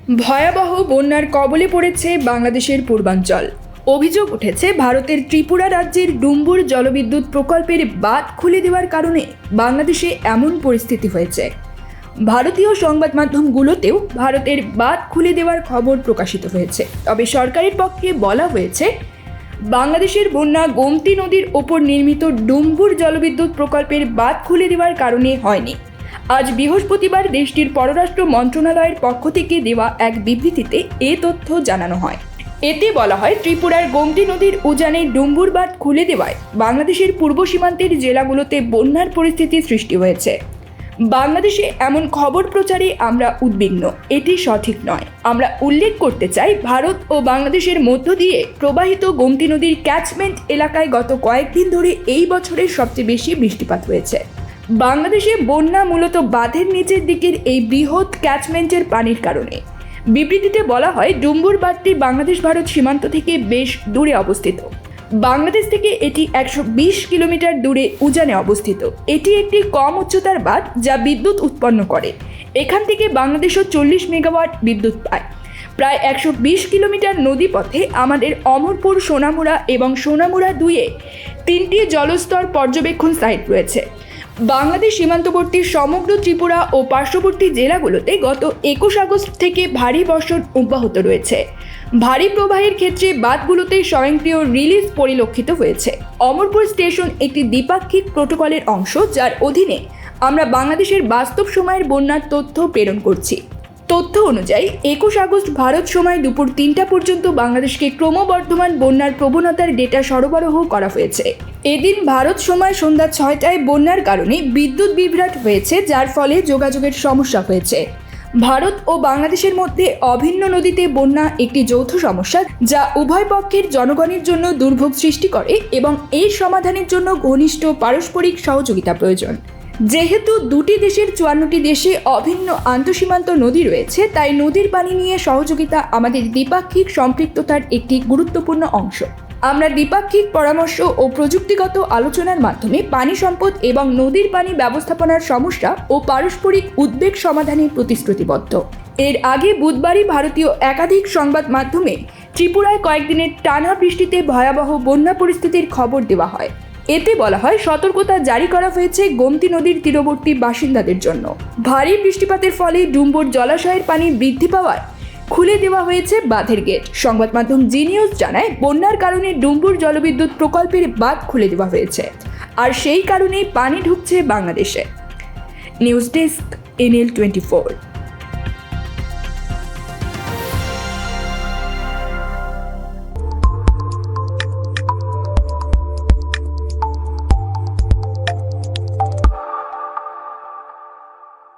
ভয়াবহ বন্যার কবলে পড়েছে বাংলাদেশের পূর্বাঞ্চল। অভিযোগ উঠেছে ভারতের ত্রিপুরা রাজ্যের ডুম্বুর জলবিদ্যুৎ প্রকল্পের বাঁধ খুলে দেওয়ার কারণে বাংলাদেশে এমন পরিস্থিতি হয়েছে। ভারতীয় সংবাদ মাধ্যমগুলোতেও ভারতের বাঁধ খুলে দেওয়ার খবর প্রকাশিত হয়েছে। তবে সরকারের পক্ষে বলা হয়েছে বাংলাদেশের বন্যা গোমতী নদীর ওপর নির্মিত ডুম্বুর জলবিদ্যুৎ প্রকল্পের বাঁধ খুলে দেওয়ার কারণে হয়নি। আজ বৃহস্পতিবার দেশটির পররাষ্ট্র মন্ত্রণালয়ের পক্ষ থেকে দেওয়া এক বিবৃতিতে এ তথ্য জানানো হয়। এতে বলা হয়, ত্রিপুরার গোমতী নদীর উজানে ডুম্বুর বাঁধ খুলে দেওয়ায় বাংলাদেশের পূর্ব সীমান্তের জেলাগুলোতে বন্যার পরিস্থিতি সৃষ্টি হয়েছে। বাংলাদেশে এমন খবর প্রচারে আমরা উদ্বিগ্ন, এটি সঠিক নয়। আমরা উল্লেখ করতে চাই, ভারত ও বাংলাদেশের মধ্য দিয়ে প্রবাহিত গোমতী নদীর ক্যাচমেন্ট এলাকায় গত কয়েকদিন ধরে এই বছরের সবচেয়ে বেশি বৃষ্টিপাত হয়েছে। বাংলাদেশে বন্যা মূলত বাঁধের নিচের দিকের এই বৃহৎ ক্যাচমেন্টের পানির কারণে। বিবৃতিতে বলা হয়, ডুম্বুর বাঁধটি বাংলাদেশ ভারত সীমান্ত থেকে বেশ দূরে অবস্থিত। বাংলাদেশ থেকে এটি 120 কিলোমিটার দূরে উজানে অবস্থিত। এটি একটি কম উচ্চতার বাঁধ যা বিদ্যুৎ উৎপন্ন করে। এখান থেকে বাংলাদেশও 40 মেগাওয়াট বিদ্যুৎ পায়। প্রায় 120 কিলোমিটার নদীপথে আমাদের অমরপুর, সোনামুড়া এবং সোনামুড়া 2-এ 3টি জলস্তর পর্যবেক্ষণ সাইট রয়েছে। বাংলাদেশ সীমান্তবর্তী সমগ্র ত্রিপুরা ও পার্শ্ববর্তী জেলাগুলোতে গত 21 আগস্ট থেকে ভারী বর্ষণ অব্যাহত রয়েছে। ভারী প্রবাহের ক্ষেত্রে বাঁধগুলোতে স্বয়ংক্রিয় রিলিজ পরিলক্ষিত হয়েছে। অমরপুর স্টেশন একটি দ্বিপাক্ষিক প্রোটোকলের অংশ, যার অধীনে আমরা বাংলাদেশের বাস্তব সময়ের বন্যার তথ্য প্রেরণ করছি। তথ্য অনুযায়ী 21 আগস্ট ভারত সময় দুপুর 3টা পর্যন্ত বাংলাদেশকে ক্রমবর্ধমান বন্যার প্রবণতার ডেটা সরবরাহ করা হয়েছে। এদিন ভারত সময় সন্ধ্যা 6টায় বন্যার কারণে বিদ্যুৎ বিভ্রাট হয়েছে, যার ফলে যোগাযোগের সমস্যা হয়েছে। ভারত ও বাংলাদেশের মধ্যে অভিন্ন নদীতে বন্যা একটি যৌথ সমস্যা, যা উভয় পক্ষের জনগণের জন্য দুর্ভোগ সৃষ্টি করে এবং এর সমাধানের জন্য ঘনিষ্ঠ পারস্পরিক সহযোগিতা প্রয়োজন। যেহেতু দুটি দেশের 54টি দেশে অভিন্ন আন্তঃসীমান্ত নদী রয়েছে, তাই নদীর পানি নিয়ে সহযোগিতা আমাদের দ্বিপাক্ষিক সম্পৃক্ততার একটি গুরুত্বপূর্ণ অংশ। আমরা দ্বিপাক্ষিক পরামর্শ ও প্রযুক্তিগত আলোচনার মাধ্যমে পানি সম্পদ এবং নদীর পানি ব্যবস্থাপনার সমস্যা ও পারস্পরিক উদ্বেগ সমাধানে প্রতিশ্রুতিবদ্ধ। এর আগে বুধবারই ভারতীয় একাধিক সংবাদ মাধ্যমে ত্রিপুরায় কয়েকদিনের টানা বৃষ্টিতে ভয়াবহ বন্যা পরিস্থিতির খবর দেওয়া হয়। এতে বলা হয়, সতর্কতা জারি করা হয়েছে গোমতী নদীর তীরবর্তী বাসিন্দাদের জন্য। ভারী বৃষ্টিপাতের ফলে ডুম্বুর জলাশয়ের পানি বৃদ্ধি পাওয়ায় খুলে দেওয়া হয়েছে বাঁধের গেট। সংবাদ মাধ্যম জি নিউজ জানায়, বন্যার কারণে ডুম্বুর জলবিদ্যুৎ প্রকল্পের বাঁধ খুলে দেওয়া হয়েছে, আর সেই কারণেই পানি ঢুকছে বাংলাদেশে। News desk, NL24।